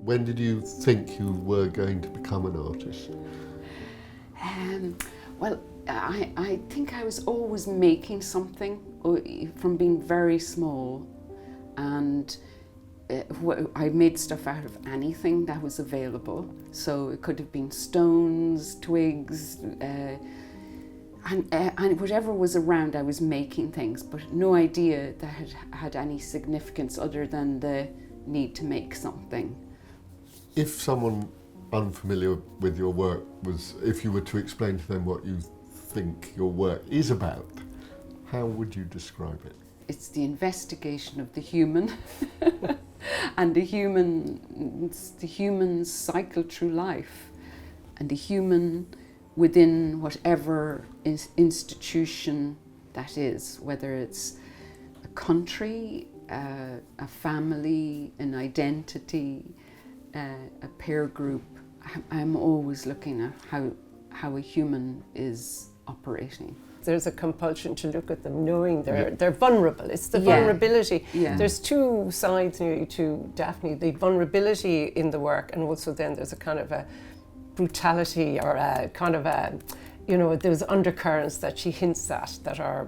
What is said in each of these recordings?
When did you think you were going to become an artist? Well, I think I was always making something from being very small, and I made stuff out of anything that was available. So it could have been stones, twigs, and whatever was around, I was making things, but no idea that had any significance other than the need to make something. If someone unfamiliar with your work if you were to explain to them what you think your work is about, how would you describe it? It's the investigation of the human and the human's cycle through life, and the human within whatever institution that is, whether it's a country, a family, an identity, a peer group. I'm always looking at how a human is operating. There's a compulsion to look at them knowing they're vulnerable. It's the vulnerability. Yeah. There's two sides to Daphne, the vulnerability in the work, and also then there's a kind of a brutality or a kind of a, there's undercurrents that she hints at that are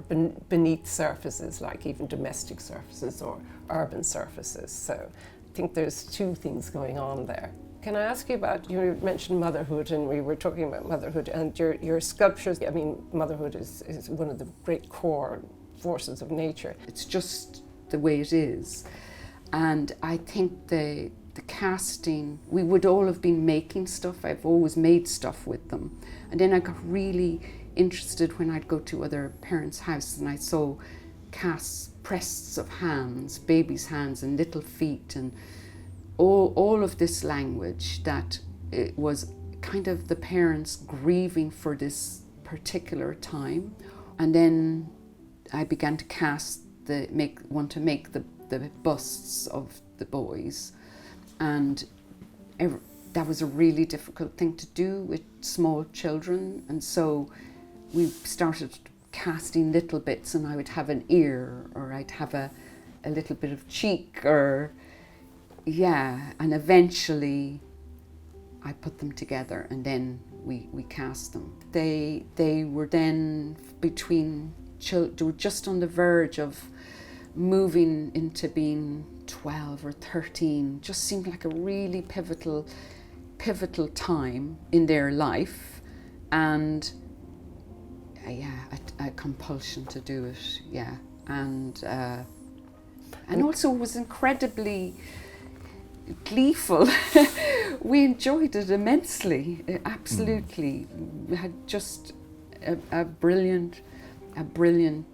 beneath surfaces, like even domestic surfaces or urban surfaces. So I think there's two things going on there. Can I ask you about, you mentioned motherhood, and we were talking about motherhood and your sculptures. I mean, motherhood is one of the great core forces of nature. It's just the way it is. And I think the casting, we would all have been making stuff. I've always made stuff with them. And then I got really interested when I'd go to other parents' houses and I saw casts, prests of hands, babies' hands and little feet, and all of this language that it was kind of the parents grieving for this particular time. And then I began to cast want to make the busts of the boys, and that was a really difficult thing to do with small children. And so we started casting little bits, and I would have an ear, or I'd have a little bit of cheek, and eventually I put them together, and then we cast them. They were then they were just on the verge of moving into being 12 or 13. Just seemed like a really pivotal time in their life, and a compulsion to do it, and also it was incredibly gleeful. We enjoyed it immensely, absolutely. We had just a brilliant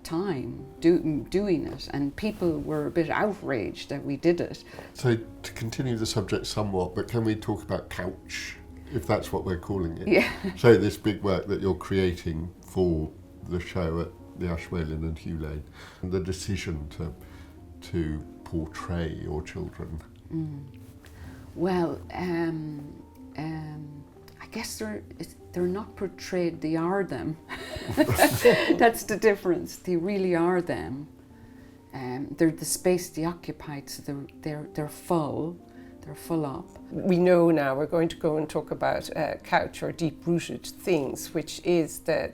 time doing it, and people were a bit outraged that we did it. So to continue the subject somewhat, but can we talk about Couch, if that's what we're calling it? Yeah. So this big work that you're creating for the show at the Ashmolean and Hugh Lane, and the decision to portray your children. Well, I guess they're not portrayed, they are them. That's the difference. They really are them. They're the space they occupied, so they're full up. We know now we're going to go and talk about Couch, or deep-rooted things, which is the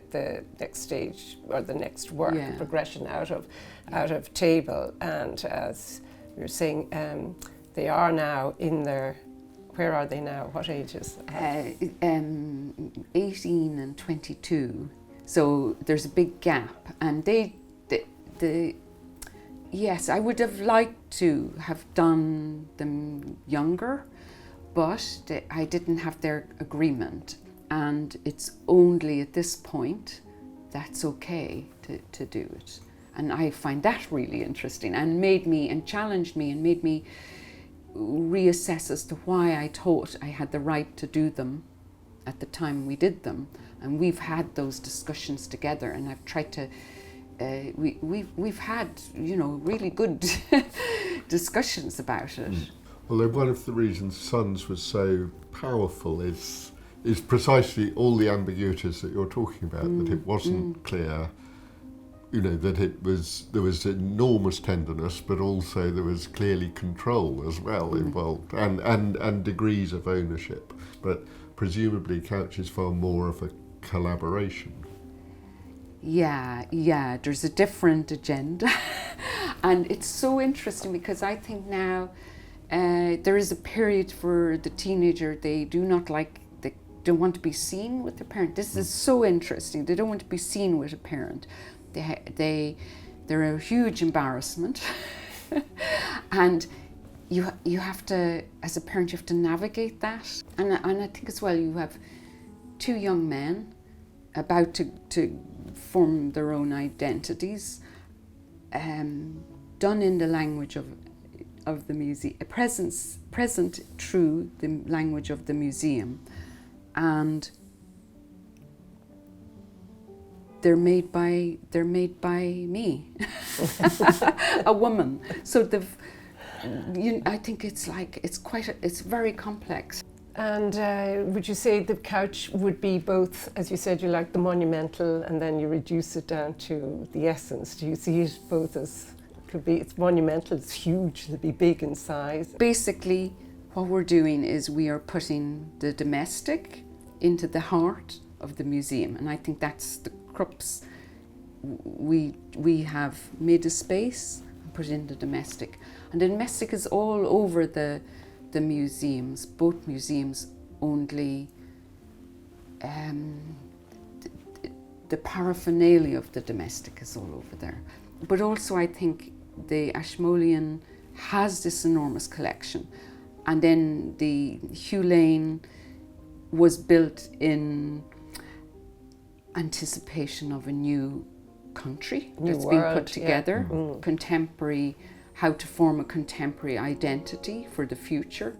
next stage or the next work, the progression out of table. And as we were saying, they are now in their, where are they now? What ages? 18 and 22. So there's a big gap, and yes, I would have liked to have done them younger, but I didn't have their agreement, and it's only at this point that's okay to do it. And I find that really interesting, and challenged me and made me reassess as to why I thought I had the right to do them at the time we did them. And we've had those discussions together, and I've tried to we've had really good discussions about it. Although one of the reasons Sons was so powerful is precisely all the ambiguities that you're talking about, that it wasn't clear you know, that there was enormous tenderness, but also there was clearly control as well involved, and degrees of ownership. But presumably Couch is far more of a collaboration. Yeah, there's a different agenda. And it's so interesting because I think now there is a period for the teenager, they don't want to be seen with their parent. This is so interesting. They don't want to be seen with a parent. They're a huge embarrassment. And you have to, as a parent, you have to navigate that. And I think as well, you have two young men about to form their own identities, done in the language of the museum, present through the language of the museum, and they're made by me, a woman. So I think it's very complex. And would you say the Couch would be both, as you said, you like the monumental and then you reduce it down to the essence? Do you see it both as, it's monumental, it's huge, it'll be big in size? Basically, what we're doing is we are putting the domestic into the heart of the museum, and I think that's the crux. We have made a space and put in the domestic, and the domestic is all over the museums, both museums. Only the paraphernalia of the domestic is all over there. But also I think the Ashmolean has this enormous collection, and then the Hugh Lane was built in anticipation of a new country that's been put together, contemporary, how to form a contemporary identity for the future.